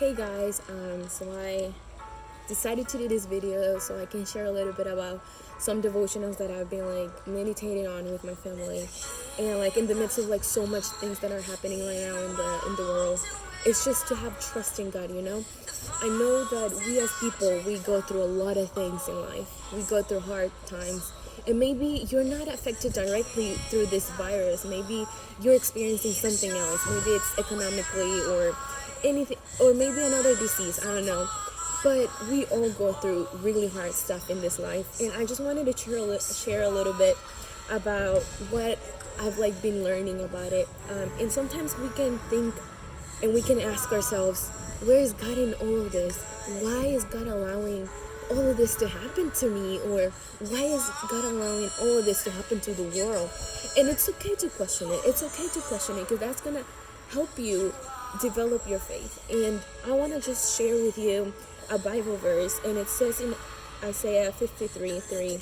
Hey guys, so I decided to do this video so I can share a little bit about some devotionals that I've been meditating on with my family, and in the midst of so much things that are happening right now in the world. It's just to have trust in God. I know that we as people, we go through a lot of things in life. We go through hard times, and maybe you're not affected directly through this virus. Maybe you're experiencing something else. Maybe it's economically or anything, or maybe another disease. I don't know. But we all go through really hard stuff in this life, and I just wanted to share a little bit about what I've been learning about it. And sometimes we can think and we can ask ourselves, where is God in all of this? Why is God allowing all of this to happen to me? Or why is God allowing all of this to happen to the world? And it's okay to question it. It's okay to question it because that's going to help you develop your faith. And I want to just share with you a Bible verse, and it says in Isaiah 53:3,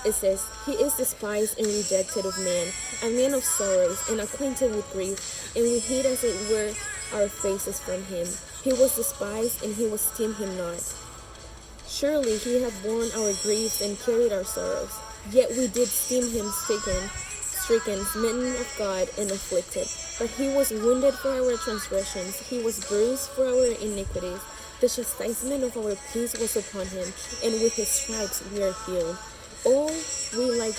it says, "He is despised and rejected of men, a man of sorrows and acquainted with grief, and we hid as it were our faces from him. He was despised, and he was esteemed him not. Surely he hath borne our griefs and carried our sorrows. Yet we did esteem him stricken, smitten of God, and afflicted. But he was wounded for our transgressions, he was bruised for our iniquities. The chastisement of our peace was upon him, and with his stripes we are healed. All we like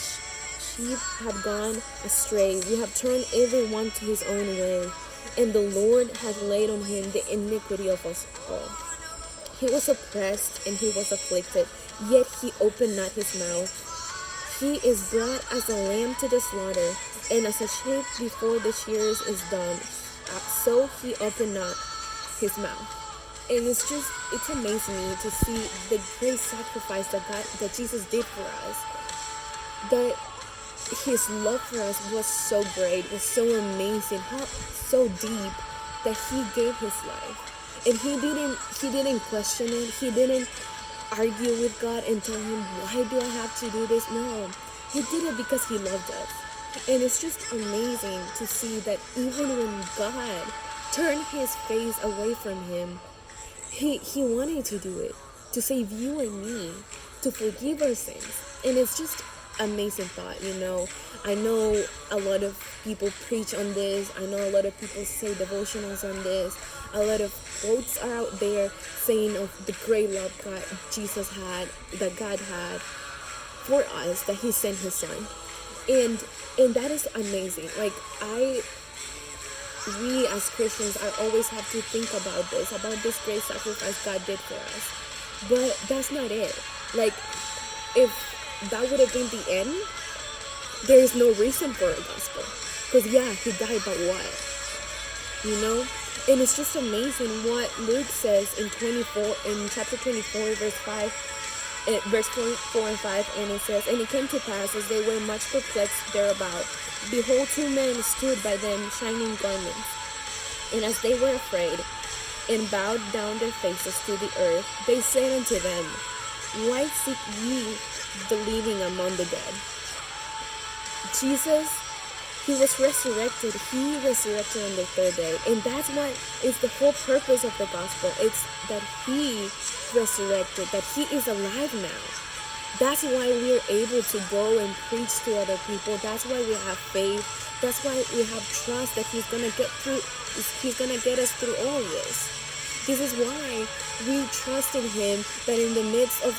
sheep have gone astray. We have turned every one to his own way, and the Lord hath laid on him the iniquity of us all. He was oppressed and he was afflicted, yet he opened not his mouth. He is brought as a lamb to the slaughter, and as a sheep before the shearers is dumb, so he opened not his mouth." And it's amazing me to see the great sacrifice that Jesus did for us. That his love for us was so great, was so amazing, so deep, that he gave his life. And he didn't question it. He didn't argue with God and tell him, why do I have to do this? No, he did it because he loved us. And it's just amazing to see that even when God turned his face away from him, he wanted to do it, to save you and me, to forgive our sins. And it's just amazing thought. I know a lot of people preach on this. I know a lot of people say devotionals on this. A lot of quotes are out there saying of the great love that God had for us, that he sent his son. And that is amazing. We as Christians, I always have to think about this great sacrifice God did for us. But that's not it. If that would have been the end, there is no reason for a gospel. Because he died, but what? And it's just amazing what Luke says in chapter 24, verse 4 and 5, and it says, "And it came to pass, as they were much perplexed thereabout, behold, two men stood by them, shining garments. And as they were afraid, and bowed down their faces to the earth, they said unto them, Why seek ye the living among the dead?" Jesus, he was resurrected. He resurrected on the third day. And that's what is the whole purpose of the gospel. It's that he resurrected, that he is alive now. That's why we're able to go and preach to other people. That's why we have faith. That's why we have trust that he's going to get us through all of this. This is why we trust in him, that in the midst of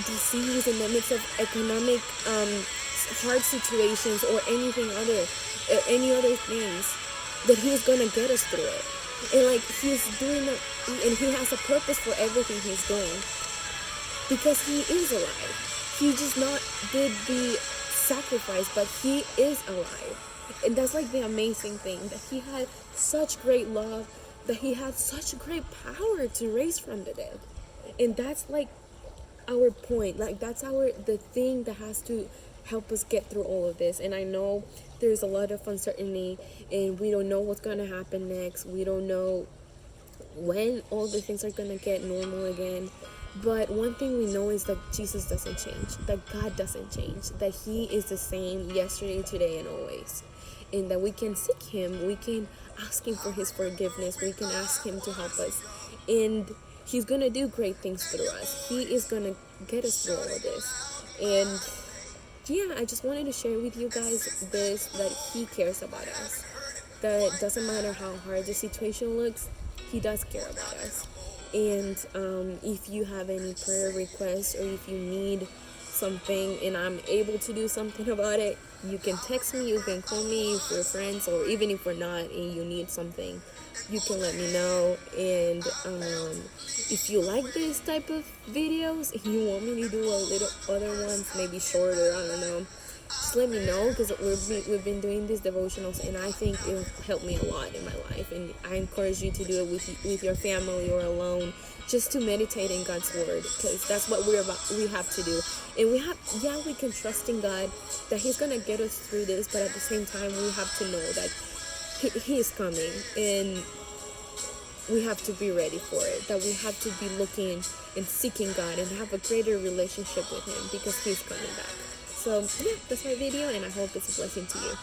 disease, in the midst of economic hard situations or any other things, that he's going to get us through it. And he's doing it, and he has a purpose for everything he's doing, because he is alive. He just not did the sacrifice, but he is alive. And that's the amazing thing, that he had such great love, that he had such great power to raise from the dead. And that's our point. That's the thing that has to help us get through all of this. And I know there's a lot of uncertainty, and we don't know what's going to happen next. We don't know when all the things are going to get normal again. But one thing we know is that Jesus doesn't change, that God doesn't change, that he is the same yesterday, today, and always. and that we can seek him, we can ask him for his forgiveness, we can ask him to help us, and he's gonna do great things through us. He is gonna get us through all of this. And yeah, I just wanted to share with you guys this, that he cares about us, that doesn't matter how hard the situation looks, he does care about us. And if you have any prayer requests, or if you need something and I'm able to do something about it, you can text me, you can call me if we're friends, or even if we're not and you need something, you can let me know. And if you like this type of videos and you want me to do a little other ones, maybe shorter, I don't know, just let me know, because we've been doing these devotionals and I think it'll help me a lot in my life, and I encourage you to do it with your family or alone, just to meditate in God's word, because that's what we have to do. And we can trust in God that he's gonna get us through this, but at the same time we have to know that he is coming, and we have to be ready for it, that we have to be looking and seeking God and have a greater relationship with him, because he's coming back. So yeah, that's my video, and I hope it's a blessing to you.